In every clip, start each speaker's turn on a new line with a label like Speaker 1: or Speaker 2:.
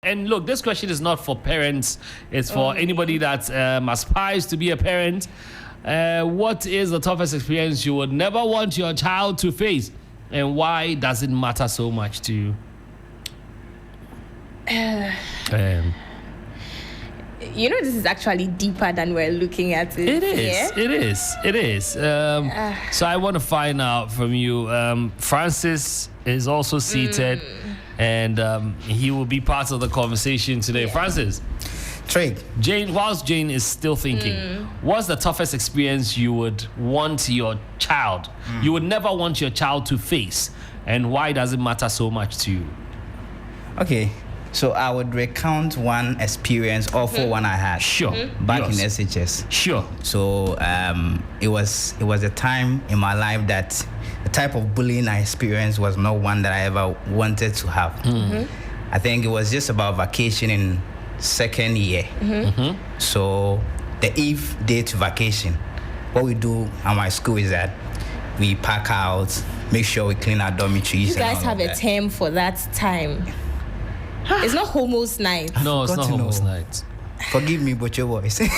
Speaker 1: And look, this question is not for parents. It's for anybody that aspires to be a parent. What is the toughest experience you would never want your child to face? And why does it matter so much to you?
Speaker 2: This is actually deeper than we're looking at it.
Speaker 1: It is. It is. So I want to find out from you. Francis is also seated, and he will be part of the conversation today. Yeah. Francis.
Speaker 3: Trig.
Speaker 1: Whilst Jane is still thinking, what's the toughest experience you would want your child, you would never want your child to face, and why does it matter so much to you?
Speaker 3: Okay. So I would recount one experience, awful one I had.
Speaker 1: Sure.
Speaker 3: Back in SHS.
Speaker 1: Sure.
Speaker 3: So it was a time in my life that the type of bullying I experienced was not one that I ever wanted to have. I think it was just about vacation in second year. So the eve day to vacation, what we do at my school is that we pack out, make sure we clean our dormitories.
Speaker 2: You guys have a term for that time. It's not Homo's night.
Speaker 1: No, it's not Homo's night.
Speaker 3: Forgive me, but your voice.
Speaker 2: Okay,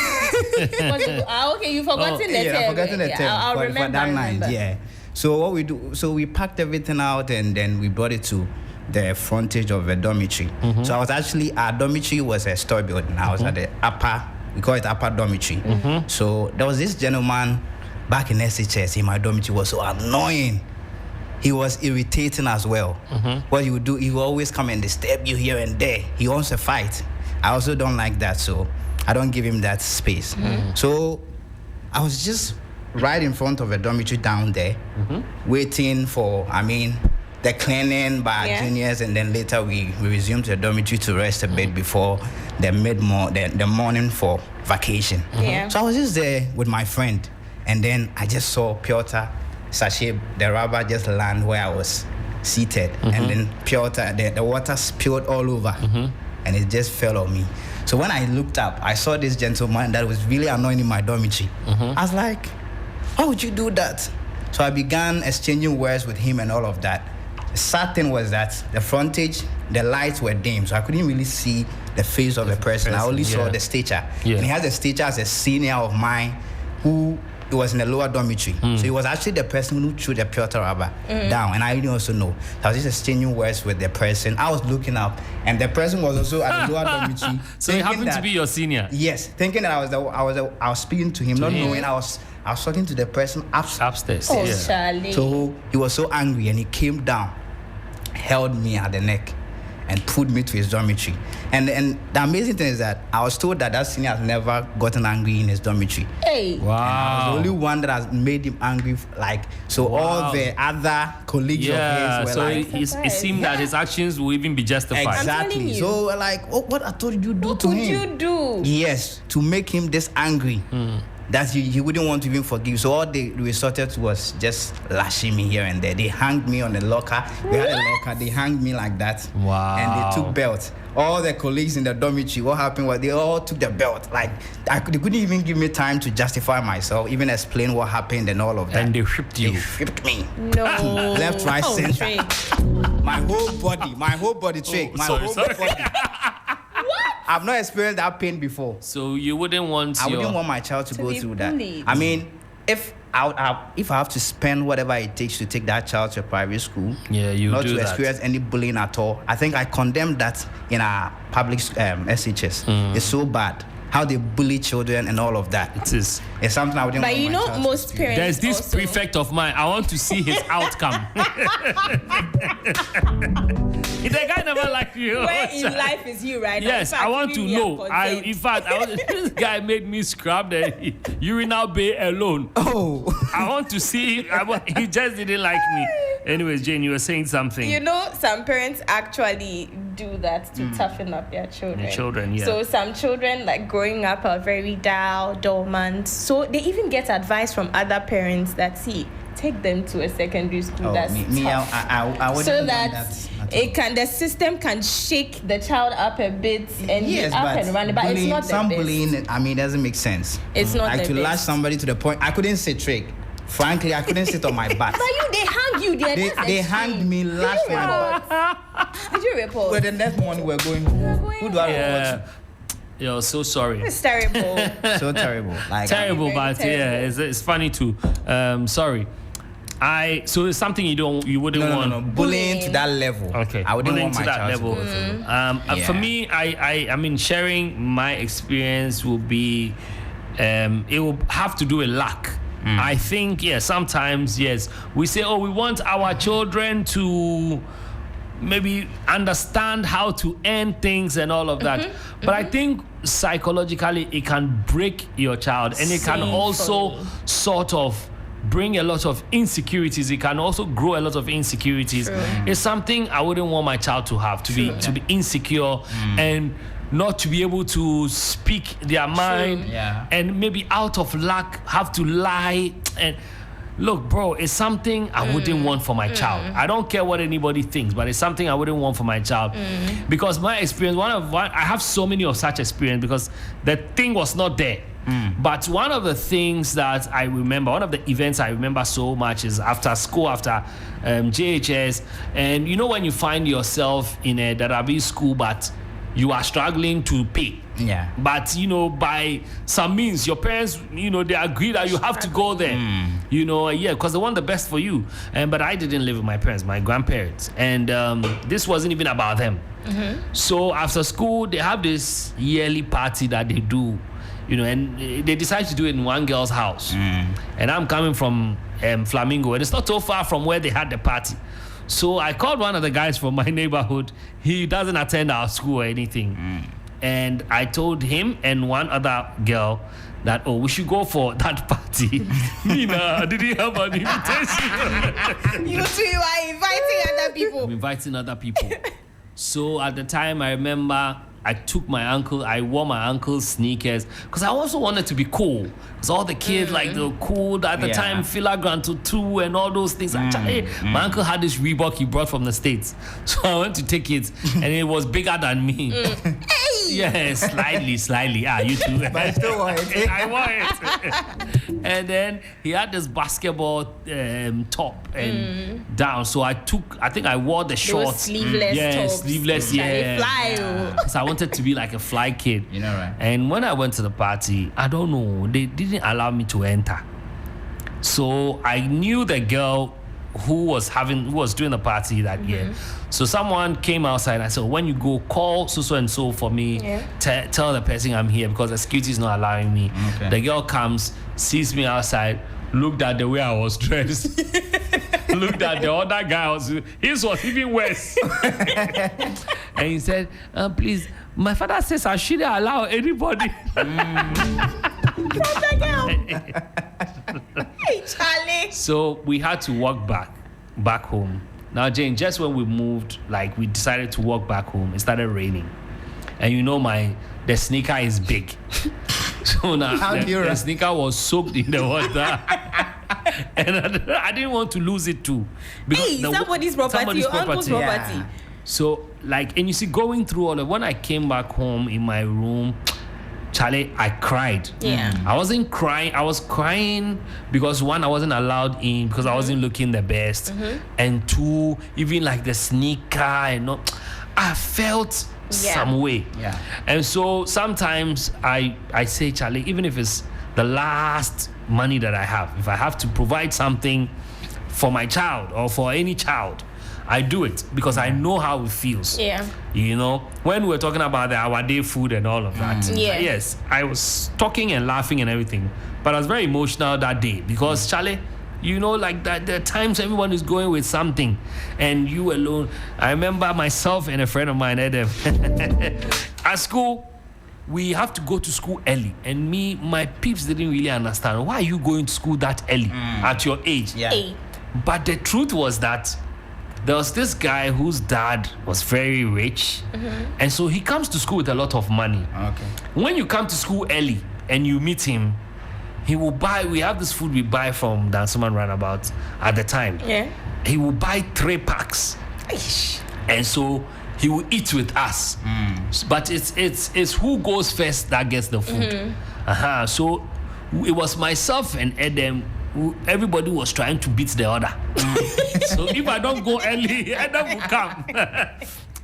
Speaker 2: you've forgotten the term.
Speaker 3: I've forgotten the term.
Speaker 2: I'll remember.
Speaker 3: For that night, yeah. So what we do, so we packed everything out and then we brought it to the frontage of a dormitory. So I was actually, our dormitory was a story building. I was at the upper, we call it upper dormitory. So there was this gentleman back in SHS in my dormitory, was so annoying. He was irritating as well. What he would do, he would always come and disturb you here and there. He wants a fight. I also don't like that, so I don't give him that space. So I was just right in front of a dormitory down there, waiting for, the cleaning by our juniors, and then later we resumed the dormitory to rest a bit before the morning for vacation. So I was just there with my friend, and then I just saw Piotr Sachet, the rubber just land where I was seated, and then Piotr, the water spilled all over, and it just fell on me. So when I looked up, I saw this gentleman that was really annoying in my dormitory. I was like, how would you do that? So I began exchanging words with him and all of that. The sad thing was that the frontage, the lights were dim, so I couldn't really see the face of the person. I only saw the stature. And he has a stature as a senior of mine who was in the lower dormitory. So he was actually the person who threw the Piotr rubber down, and I didn't also know. So I was just exchanging words with the person. I was looking up, and the person was also at the lower dormitory.
Speaker 1: So he happened to be your senior?
Speaker 3: Yes, thinking that I was speaking to him, not knowing I was talking to the person upstairs.
Speaker 2: Oh, Charlie.
Speaker 3: So he was so angry, and he came down, held me at the neck, and pulled me to his dormitory. And the amazing thing is that I was told that senior has never gotten angry in his dormitory.
Speaker 2: Hey.
Speaker 1: Wow.
Speaker 3: And I was the only one that has made him angry. All the other colleagues of his were
Speaker 1: it seemed that his actions will even be justified.
Speaker 3: Exactly. So what I told you do to him?
Speaker 2: What could you do?
Speaker 3: Yes, to make him this angry. That he wouldn't want to even forgive. So all they resorted to was just lashing me here and there. They hanged me on the locker. We had a locker. They hanged me like that.
Speaker 1: Wow.
Speaker 3: And they took belts. All the colleagues in the dormitory, what happened was they all took the belt. They couldn't even give me time to justify myself, even explain what happened and all of that.
Speaker 1: And they whipped you.
Speaker 3: They whipped me.
Speaker 2: No.
Speaker 3: Left, right, center. My whole body, Trig. Whole body. I've not experienced that pain before.
Speaker 1: So you wouldn't want
Speaker 3: I wouldn't want my child to go through that. If I have to spend whatever it takes to take that child to a private school, not to experience any bullying at all, I think I condemn that in our public SHS. It's so bad how they bully children and all of that.
Speaker 1: It is.
Speaker 3: It's something I wouldn't want my child
Speaker 2: most
Speaker 3: to
Speaker 2: parents.
Speaker 1: There's this prefect of mine. I want to see his outcome. The guy never liked you.
Speaker 2: Where in life is he right now?
Speaker 1: Yes, I want to know. This guy made me scrub the urinal bay alone.
Speaker 3: Oh.
Speaker 1: I want to see. He just didn't like me. Anyways, Jane, you were saying something.
Speaker 2: Some parents actually do that to toughen up their children. So some children, growing up, are very dormant. So they even get advice from other parents that, take them to a secondary school that's tough.
Speaker 3: I wouldn't
Speaker 2: so
Speaker 3: want
Speaker 2: that the system can shake the child up a bit and
Speaker 3: yes,
Speaker 2: up and running, but it's not the best.
Speaker 3: Bullying, it doesn't make sense.
Speaker 2: It's not the best.
Speaker 3: To lash somebody to the point, I couldn't sit Trig. Frankly, I couldn't sit on my back.
Speaker 2: But they hang you there.
Speaker 3: They hanged me, lashed my back.
Speaker 2: Did you report?
Speaker 3: Well, the next morning we're going home. Who do I report to?
Speaker 1: Yo, so sorry.
Speaker 2: It's terrible.
Speaker 3: So terrible. Like
Speaker 1: terrible, but
Speaker 2: terrible.
Speaker 1: yeah, it's funny too. Sorry. So it's something you wouldn't want.
Speaker 3: No. Bullying to that level.
Speaker 1: Okay.
Speaker 3: I wouldn't
Speaker 1: Bullying
Speaker 3: want my
Speaker 1: to that
Speaker 3: child
Speaker 1: level.
Speaker 3: to go through.
Speaker 1: For me, I mean, sharing my experience will be, it will have to do with luck. I think, sometimes, yes, we say, we want our children to maybe understand how to earn things and all of that. But I think psychologically it can break your child, and it can also sort of bring a lot of insecurities. It can also grow a lot of insecurities.
Speaker 2: True.
Speaker 1: It's something I wouldn't want my child to have, to be insecure and not to be able to speak their mind, and maybe out of luck have to lie. And look, bro, it's something I wouldn't want for my child. I don't care what anybody thinks, but it's something I wouldn't want for my child. Because my experience, I have so many of such experience because the thing was not there. But one of the things that I remember, one of the events I remember so much is after school, after JHS, and you know when you find yourself in a Darabi school, but you are struggling to pay.
Speaker 3: Yeah.
Speaker 1: But, by some means, your parents, they agree that you have to go there. Because they want the best for you. But I didn't live with my parents, my grandparents. And this wasn't even about them. So after school, they have this yearly party that they do. And they decide to do it in one girl's house. And I'm coming from Flamingo, and it's not so far from where they had the party. So I called one of the guys from my neighborhood. He doesn't attend our school or anything. And I told him and one other girl that, we should go for that party. Nina, didn't have an invitation.
Speaker 2: You two are inviting other people.
Speaker 1: I'm inviting other people. So at the time, I remember I wore my uncle's sneakers because I also wanted to be cool. Because all the kids, they were cool at the time, Filagrant 2 and all those things. Actually, my uncle had this Reebok he brought from the States. So I went to take it, and it was bigger than me.
Speaker 2: Hey!
Speaker 1: Yeah, slightly. You too.
Speaker 3: But I still wore it.
Speaker 1: I wore it. And then he had this basketball top and down. So I think I wore the shorts.
Speaker 2: Sleeveless tops.
Speaker 1: Sleeveless,
Speaker 2: Fly.
Speaker 1: So I wanted to be like a fly kid.
Speaker 3: Right.
Speaker 1: And when I went to the party, I don't know, they didn't allow me to enter. So I knew the girl who was doing the party that year. So someone came outside and I said, when you go, call so and so for me. Tell the person I'm here because the security is not allowing me.
Speaker 3: Okay.
Speaker 1: The girl comes, sees me outside, looked at the way I was dressed, looked at the other guy. His was even worse. And he said, please, my father says I shouldn't allow anybody.
Speaker 2: Hey, Charlie.
Speaker 1: So we had to walk back home. Now, Jane, just when we moved, we decided to walk back home, it started raining. And the sneaker is big. So now the sneaker was soaked in the water. And I didn't want to lose it too.
Speaker 2: Because somebody's property, your uncle's property.
Speaker 1: Yeah. So, and you see, going through all of when I came back home in my room, Charlie, I cried.
Speaker 2: Yeah.
Speaker 1: I wasn't crying. I was crying because one, I wasn't allowed in because I wasn't looking the best. And two, even the sneaker and not, I felt some way.
Speaker 3: Yeah.
Speaker 1: And so sometimes I say, Charlie, even if it's the last money that I have, if I have to provide something for my child or for any child, I do it because I know how it feels.
Speaker 2: Yeah.
Speaker 1: When we're talking about our day food and all of that. Yes, I was talking and laughing and everything, but I was very emotional that day because Charlie, that there are times everyone is going with something and you alone. I remember myself and a friend of mine, Adam, at school, we have to go to school early. And my peeps didn't really understand. Why are you going to school that early at your age?
Speaker 3: Yeah.
Speaker 2: Hey.
Speaker 1: But the truth was that there was this guy whose dad was very rich. And so he comes to school with a lot of money.
Speaker 3: Okay.
Speaker 1: When you come to school early and you meet him, he will buy, we have this food we buy from Dansoman Runabout at the time.
Speaker 2: Yeah. He
Speaker 1: will buy 3 packs. And so he will eat with us. But it's who goes first that gets the food. So it was myself and Adam. Everybody was trying to beat the other. So if I don't go early, Adam will come.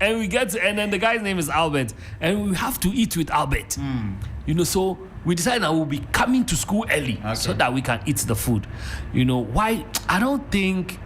Speaker 1: and then the guy's name is Albert, and we have to eat with Albert. So we decided that we'll be coming to school early so that we can eat the food. Why? I don't think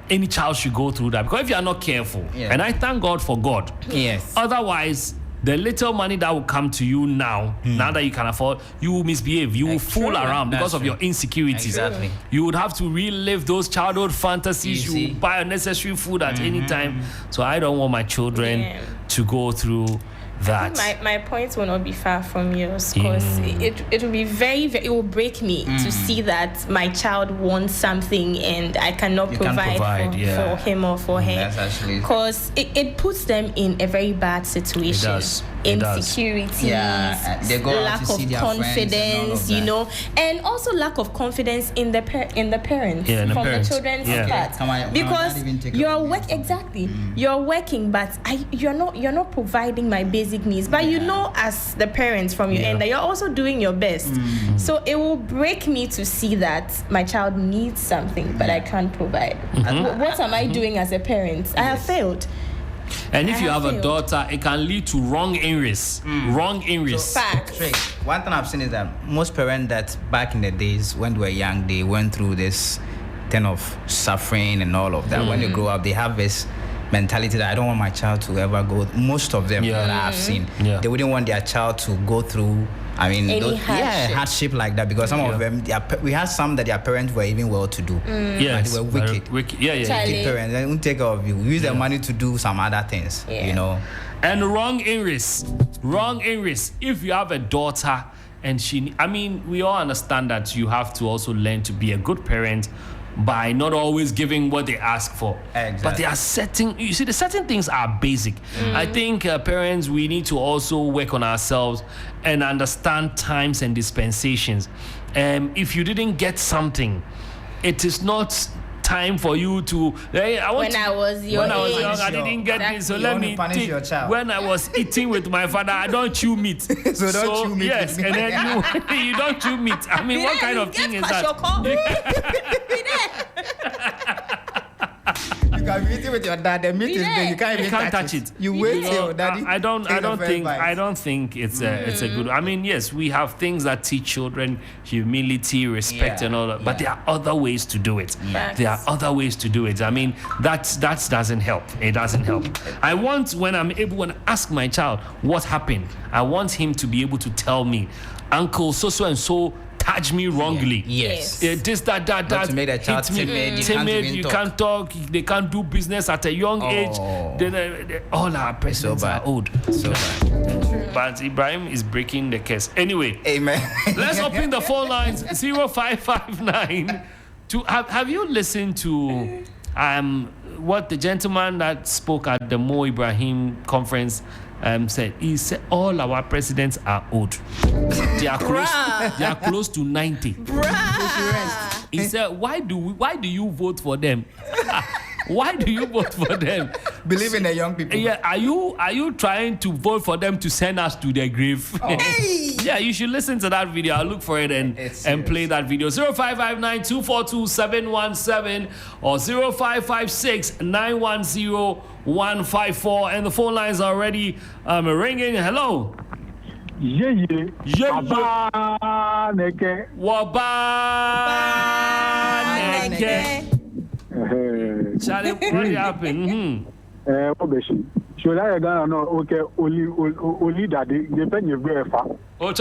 Speaker 1: any child should go through that, because if you are not careful, and I thank God for God.
Speaker 3: Yes.
Speaker 1: Otherwise, the little money that will come to you now that you can afford, you will misbehave. You will fool around because of your insecurities.
Speaker 3: Exactly.
Speaker 1: You would have to relive those childhood fantasies. You buy unnecessary food at any time. So I don't want my children to go through that.
Speaker 2: My point will not be far from yours, because it will be very, very, it will break me to see that my child wants something and I cannot provide for him or for her, because it puts them in a very bad situation.
Speaker 1: It does.
Speaker 2: Insecurities,
Speaker 3: they go
Speaker 2: lack of confidence, and also lack of confidence in the parents from the children's part, because you're you're working, but you're not providing my basic needs, but as the parents from your end that you're also doing your best. So it will break me to see that my child needs something but I can't provide. What am I doing as a parent? I have failed.
Speaker 1: And if you have a daughter, it can lead to wrong inris.
Speaker 3: So, one thing I've seen is that most parents that back in the days when they were young, they went through this kind of suffering and all of that. When they grow up, they have this mentality that I don't want my child to ever go. Most of them that I've seen, they wouldn't want their child to go through. Hardship like that, because some of them, we had some that their parents were even well-to-do.
Speaker 1: Yes,
Speaker 3: they were wicked.
Speaker 1: Wicked
Speaker 3: parents. They won't take care of you. Use their money to do some other things.
Speaker 1: And wrong inris. If you have a daughter and we all understand that you have to also learn to be a good parent by not always giving what they ask for.
Speaker 3: Exactly.
Speaker 1: But there are certain things are basic. I think parents, we need to also work on ourselves and understand times and dispensations. If you didn't get something, it is not time for you to. I was young, I didn't get this, so let me take. When I was eating with my father, I don't chew meat.
Speaker 3: so don't chew meat.
Speaker 1: Yes, and then you don't chew meat. What kind of thing is that?
Speaker 3: You can be eating with your dad. The meat is there. You can't touch it. You wait till daddy.
Speaker 1: I don't think it's a good. Yes, we have things that teach children humility, respect, and all that. But there are other ways to do it. There are other ways to do it. That doesn't help. It doesn't help. I want, when I'm able to ask my child what happened, I want him to be able to tell me, Uncle so and so touch me wrongly.
Speaker 3: Yes.
Speaker 1: This, that.
Speaker 3: To make that child
Speaker 1: timid. You can't talk. They can't do business at a young age. All our parents are old.
Speaker 3: So bad.
Speaker 1: But Ibrahim is breaking the curse. Anyway.
Speaker 3: Amen.
Speaker 1: Let's open the phone lines. 0559. Have you listened to what the gentleman that spoke at the Mo Ibrahim conference said? He said all our presidents are old. They are close to 90. He said, why do you vote for them? Why do you vote for them?
Speaker 3: Believe in the young people.
Speaker 1: Yeah, are you trying to vote for them to send us to their grave? Yeah, you should listen to that video. I'll look for it and play that video. 0559-242-717 or 0556-910-154. And the phone lines are already ringing. Hello. Wabaneke. Charlie, what happened?
Speaker 4: Should I no okay only that they pen you go far.
Speaker 1: Oh,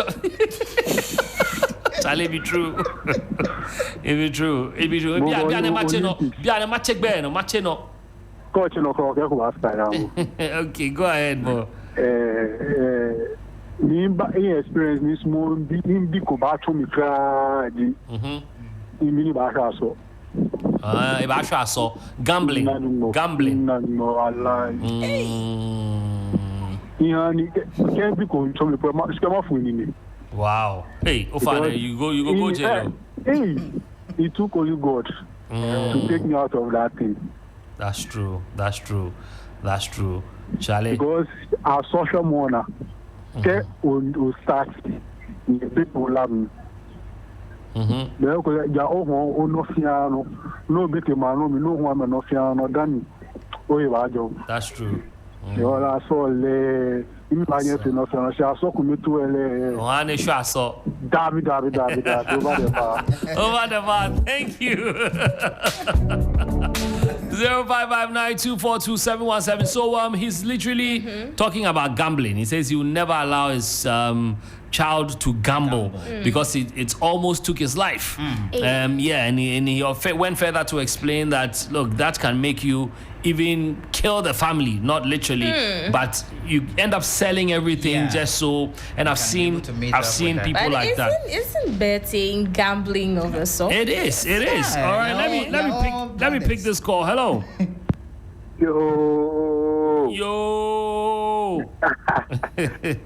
Speaker 1: Charlie, be true. It be true. Be a match no.
Speaker 4: Coach no okay,
Speaker 1: go ahead, bro.
Speaker 4: Me experience this small be ko ba to me cry di. Mini ba so.
Speaker 1: Gambling.
Speaker 4: No, Allah. Can't be going to me for my.
Speaker 1: Wow. Hey, Ofana, you go jail.
Speaker 4: Hey, it took only God to take me out of that thing.
Speaker 1: That's true. Charlie.
Speaker 4: Because our social mourner will start people love me. No bit man, no one, no fiano, Danny.
Speaker 1: That's true.
Speaker 4: I saw the Imanya Finosan, I saw Kumitu and
Speaker 1: One sure I saw.
Speaker 4: David, over the bar.
Speaker 1: Over the bar. Thank you. 0559242717. So he's literally talking about gambling. He says he will never allow his child to gamble because it almost took his life. And he went further to explain that look, that can make you even kill the family, not literally, but you end up selling everything just so. And I've seen people
Speaker 2: but
Speaker 1: like that.
Speaker 2: Isn't betting gambling of a sort?
Speaker 1: It is. All right, let me pick this call. Hello. Yo.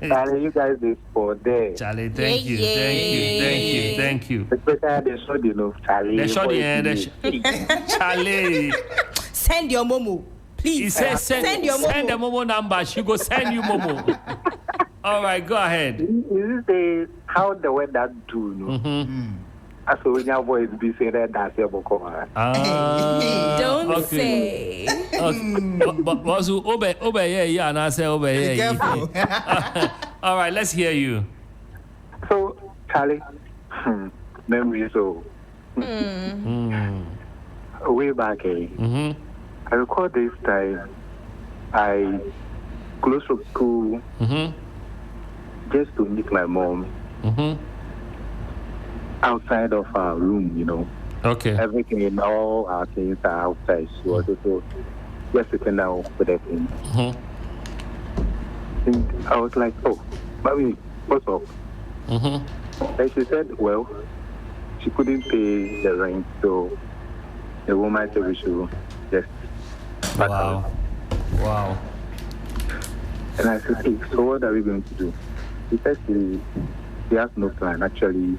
Speaker 5: Charlie, you guys is for there.
Speaker 1: Charlie, thank you.
Speaker 5: Especially the shoddy, Charlie.
Speaker 1: The shoddy, Charlie.
Speaker 2: Send your momo, please.
Speaker 1: He says send your momo. Send the momo number. She go send you momo. All right, go ahead.
Speaker 5: Is this how the weather do? I saw when your voice be saying that that's your book.
Speaker 2: Don't say.
Speaker 1: But was obey yeah, and I say obey yeah. All right, let's hear you.
Speaker 5: So Charlie, memory so way back. I recall this time I closed from school just to meet my mom outside of our room,
Speaker 1: Okay.
Speaker 5: Everything in all our things are outside. She was also just sitting down with everything. And I was like, oh, mommy, what's up? And she said, well, she couldn't pay the rent, so the woman said we should just back out.
Speaker 1: Wow.
Speaker 5: And I said, hey, so what are we going to do? She said she has no plan. Actually,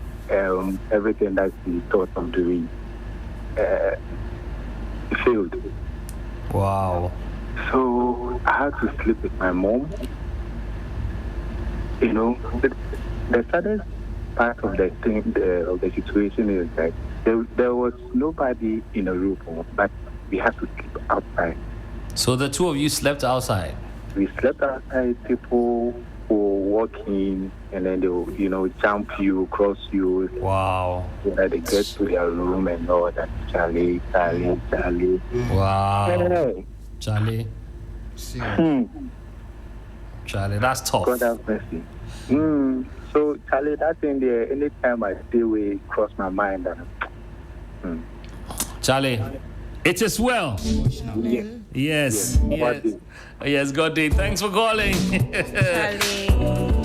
Speaker 5: everything that she thought of doing failed.
Speaker 1: Wow.
Speaker 5: So I had to sleep with my mom. The saddest part of the thing of the situation is that there was nobody in the room, but we had to sleep outside.
Speaker 1: So the two of you slept outside?
Speaker 5: We slept outside. People will walk in and then they'll, jump you, cross you.
Speaker 1: Wow.
Speaker 5: They get to their room and all that. Charlie.
Speaker 1: Wow.
Speaker 5: Hey.
Speaker 1: Charlie. Charlie, that's tough.
Speaker 5: God have mercy. So, Charlie, that thing there, anytime I stay away, cross my mind.
Speaker 1: Charlie, it is well. Yes. Yes, God did. Thanks for calling.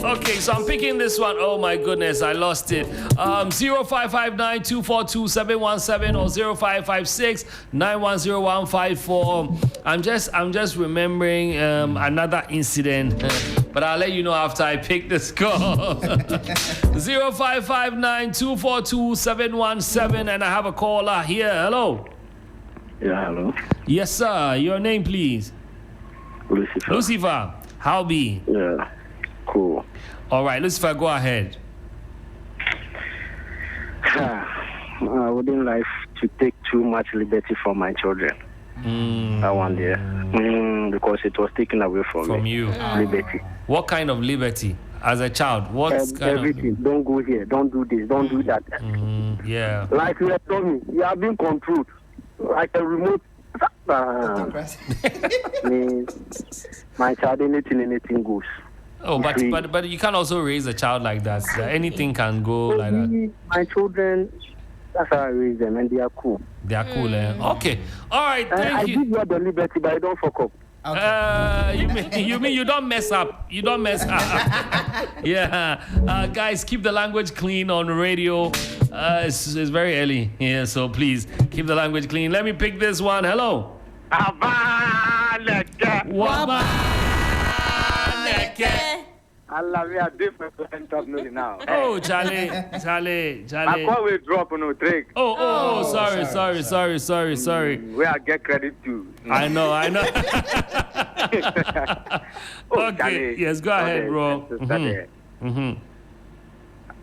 Speaker 1: Okay, so I'm picking this one. Oh my goodness, I lost it. 0559242717 or 0556910154. I'm just remembering another incident, but I'll let you know after I pick this call. 0559242717, and I have a caller here. Hello.
Speaker 5: Yeah, hello.
Speaker 1: Yes, sir. Your name, please. Lucifer. How be?
Speaker 5: Yeah. Cool.
Speaker 1: All right, Lucifer, go ahead.
Speaker 5: I wouldn't like to take too much liberty from my children. That one there. Because it was taken away from me.
Speaker 1: You.
Speaker 5: Liberty.
Speaker 1: What kind of liberty? As a child, what kind
Speaker 5: everything.
Speaker 1: of...
Speaker 5: Don't go here. Don't do this. Don't do that.
Speaker 1: Yeah.
Speaker 5: Like you have told me, you have been controlled. Like a remote. My child, anything goes.
Speaker 1: Oh, but you can also raise a child like that. Anything can go like that.
Speaker 5: My children, that's how I raise them, and they are cool.
Speaker 1: They are cool, eh? Okay. All right, thank
Speaker 5: I
Speaker 1: you.
Speaker 5: give you the liberty, but I don't fuck up.
Speaker 1: Okay. You mean you don't mess up? You don't mess up. Yeah. Guys, keep the language clean on radio. It's very early here, so please keep the language clean. Let me pick this one. Hello.
Speaker 5: I love you. Different now.
Speaker 1: Oh, Charlie.
Speaker 5: I call we drop on no trick.
Speaker 1: Oh, sorry.
Speaker 5: We are get credit too.
Speaker 1: I know. Okay,
Speaker 5: Charlie,
Speaker 1: yes, go ahead, bro.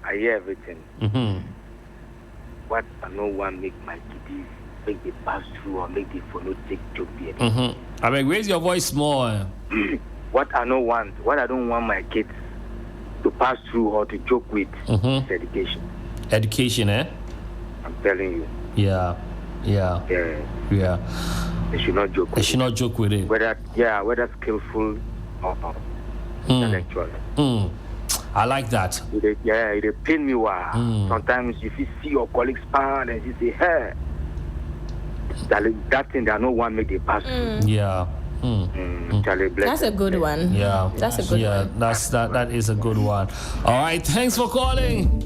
Speaker 5: I hear everything. What no one make my kiddies make they pass through or make they follow take joke here.
Speaker 1: I mean, raise your voice more.
Speaker 5: What I don't want my kids to pass through or to joke with is education.
Speaker 1: Education, eh?
Speaker 5: I'm telling you.
Speaker 1: Yeah.
Speaker 5: They should not joke.
Speaker 1: They should not joke with it.
Speaker 5: Whether skillful or intellectual.
Speaker 1: I like that.
Speaker 5: It pain me. Sometimes if you see your colleagues pan and you say, hey, that thing that no one make they pass through.
Speaker 1: Yeah.
Speaker 2: That's a good one.
Speaker 1: Yeah.
Speaker 2: That's a good one.
Speaker 1: That is a good one. All right. Thanks for calling.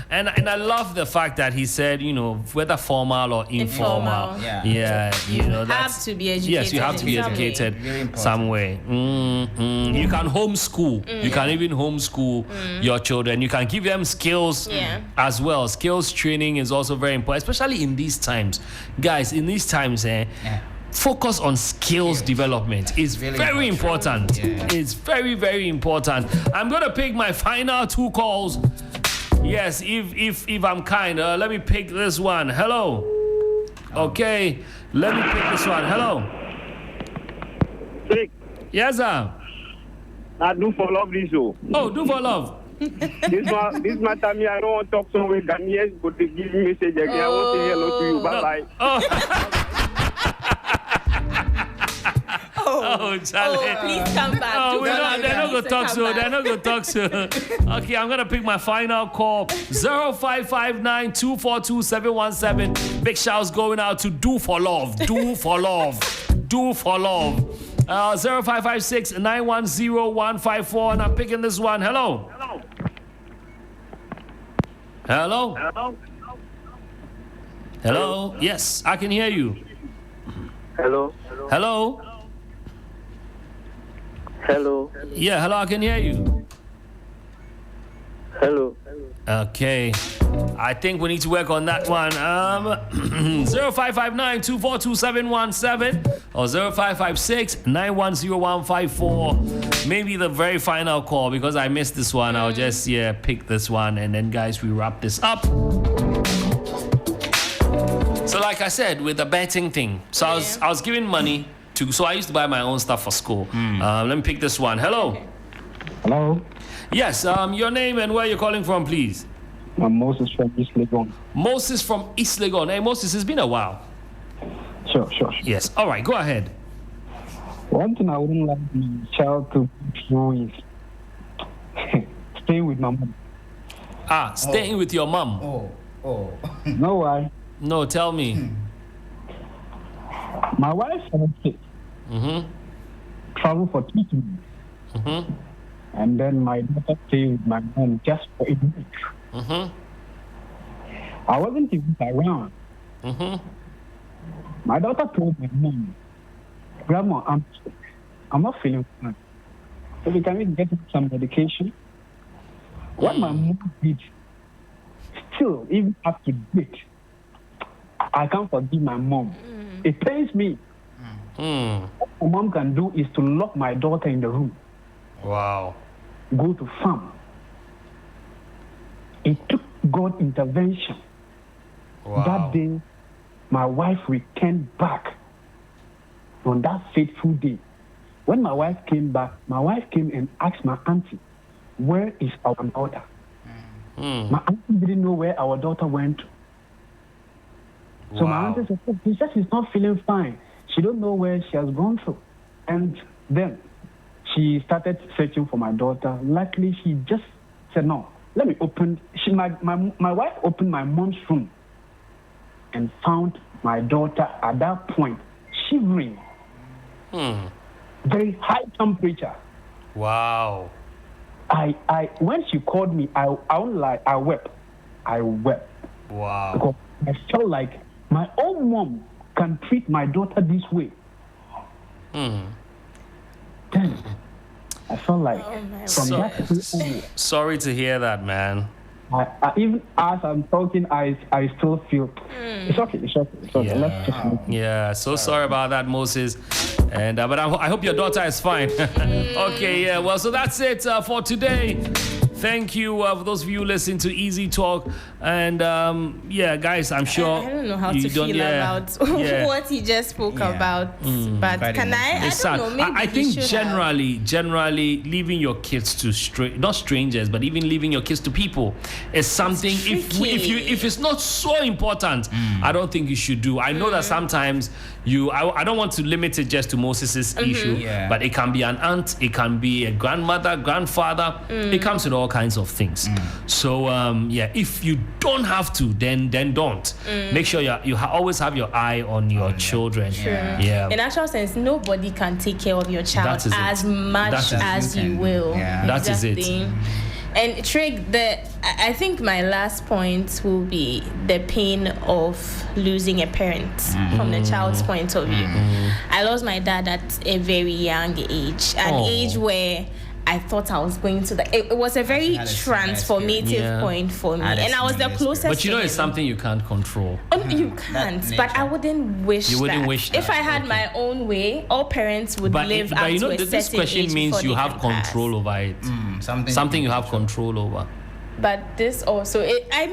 Speaker 1: And I love the fact that he said, whether formal or informal. Yeah.
Speaker 2: Have to be educated.
Speaker 1: Yes, you have to be educated some way. You can homeschool. You can even homeschool your children. You can give them skills as well. Skills training is also very important, especially in these times. Guys, in these times, focus on skills development is very important. It's very, very important. I'm going to pick my final 2 calls. Yes, if I'm kind, let me pick this one. Hello. Okay, let me pick this one. Hello. Yes, sir.
Speaker 6: I do for love this show.
Speaker 1: Oh, do for love.
Speaker 6: This matter me, I don't want to talk so with Ghanaians, but they give me message again. I want to say hello to you. Bye-bye.
Speaker 1: Oh, Charlie.
Speaker 2: Please come back.
Speaker 1: Oh, they're not going to talk so. They're not going to talk so. Okay, I'm going to pick my final call. 0559-242-717. Big shouts going out to Do for Love. Do for Love. Do for Love. 0556-910-154. And I'm picking this one. Hello. Hello. Hello. Yes, I can hear you.
Speaker 5: Hello.
Speaker 1: Hello.
Speaker 5: Hello.
Speaker 1: Yeah, hello, I can hear you.
Speaker 5: Hello.
Speaker 1: Okay. I think we need to work on that one. 0559-242-717 or 0556-910-154. Maybe the very final call, because I missed this one. I'll just pick this one, and then guys, we wrap this up. So like I said, with the betting thing, so I was giving money so I used to buy my own stuff for school. Let me pick this one. Hello.
Speaker 7: Hello.
Speaker 1: Yes. Your name and where you're calling from, please.
Speaker 7: I'm Moses from East Legon.
Speaker 1: Moses from East Legon. Hey, Moses, it's been a while.
Speaker 7: Sure.
Speaker 1: Yes. All right. Go ahead.
Speaker 7: One thing I wouldn't like my child to do is staying with my mom.
Speaker 1: Staying with your mom.
Speaker 3: Oh.
Speaker 7: No, why?
Speaker 1: No, tell me.
Speaker 7: My wife had sick. Travel for treatment. And then my daughter stayed with my mom just for a week. I wasn't even around. My daughter told my mom, Grandma, I'm not feeling fine. So can we get some medication? What my mom did, still, even after date, I can't forgive my mom. It pains me. What my mom can do is to lock my daughter in the room.
Speaker 1: Wow.
Speaker 7: Go to farm. It took God intervention.
Speaker 1: Wow.
Speaker 7: That day, my wife returned back on that fateful day. When my wife came back, my wife came and asked my auntie, where is our daughter? My auntie didn't know where our daughter went to. So my auntie said, she said she's not feeling fine. She don't know where she has gone to. And then she started searching for my daughter. Luckily, she just said, no, let me open. My wife opened my mom's room and found my daughter at that point shivering. Very high temperature.
Speaker 1: Wow.
Speaker 7: When she called me, I won't lie, I wept.
Speaker 1: Wow.
Speaker 7: Because I felt like my own mom can treat my daughter this way. Then I felt like
Speaker 1: sorry to hear that, man.
Speaker 7: I even as I'm talking, I still feel it's okay.
Speaker 1: Yeah.
Speaker 7: Let's just move.
Speaker 1: Sorry about that, Moses. And but I hope your daughter is fine. Okay, yeah. Well, so that's it for today. Thank you for those of you listening to Easy Talk. And guys, I'm sure
Speaker 2: I don't know how to feel about what he just spoke about. But can I don't know. Maybe
Speaker 1: I think generally leaving your kids to not strangers, but even leaving your kids to people is something. If it's not so important, I don't think you should do. I know that sometimes I don't want to limit it just to Moses' issue, but it can be an aunt, it can be a grandmother, grandfather. It comes with all kinds of things. So if you don't have to, then don't. Make sure you always have your eye on your children. In
Speaker 2: actual sense, nobody can take care of your child as much as you will.
Speaker 1: That is it.
Speaker 2: And Trig, I think my last point will be the pain of losing a parent from the child's point of view. I lost my dad at a very young age, an age where I thought I was going to it was a very transformative point for me. And I was the closest.
Speaker 1: But it's something you can't control.
Speaker 2: You can't. But I wouldn't wish
Speaker 1: you wouldn't wish that.
Speaker 2: If I had my own way, all parents would live up to a certain age.
Speaker 1: This question means you have control over it. Something you have control over.
Speaker 2: But this also, I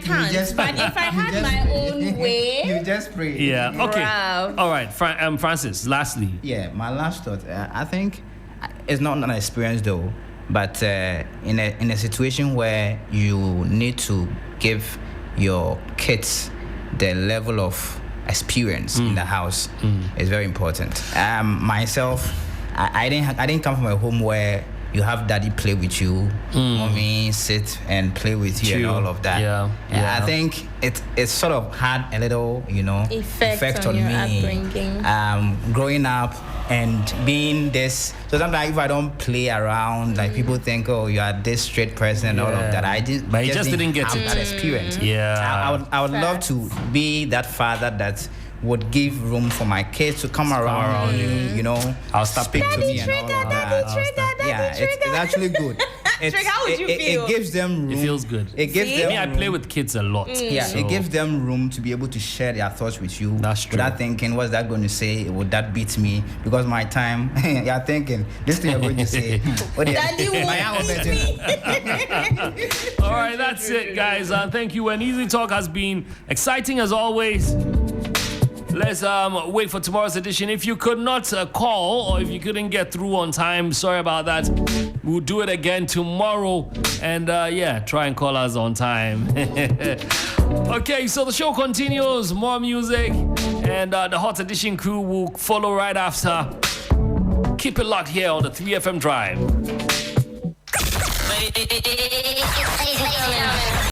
Speaker 2: can't. But if I had my own way,
Speaker 3: you just pray.
Speaker 1: Yeah. Okay. All right, Francis. Lastly.
Speaker 3: Yeah, my last thought. I think it's not an experience though, but in a situation where you need to give your kids the level of experience in the house is very important. Myself, I didn't come from a home where you have daddy play with you, mommy sit and play with you, and all of that. I think it sort of had a little, effect on me. Upbringing. Growing up and being this. So sometimes if I don't play around, like people think, oh, you are this straight person and all of that.
Speaker 1: But you just didn't get
Speaker 3: that experience. I would love to be that father that would give room for my kids to come around
Speaker 1: I'll stop
Speaker 3: speak to me and all of that. It's actually good.
Speaker 2: How would you feel?
Speaker 3: It gives them room.
Speaker 1: It feels good.
Speaker 3: It gives them
Speaker 1: I play with kids a lot.
Speaker 3: It gives them room to be able to share their thoughts with you.
Speaker 1: That's true.
Speaker 3: Without thinking, what's that going to say? Would that beat me? Because my time, you're thinking, this thing you're going to say.
Speaker 2: Daddy will beat me.
Speaker 1: All right, that's it, guys. Thank you. And Easy Talk has been exciting as always. Let's wait for tomorrow's edition. If you could not call or if you couldn't get through on time, sorry about that. We'll do it again tomorrow. And try and call us on time. Okay, so the show continues. More music. And the Hot Edition crew will follow right after. Keep it locked here on the 3FM Drive.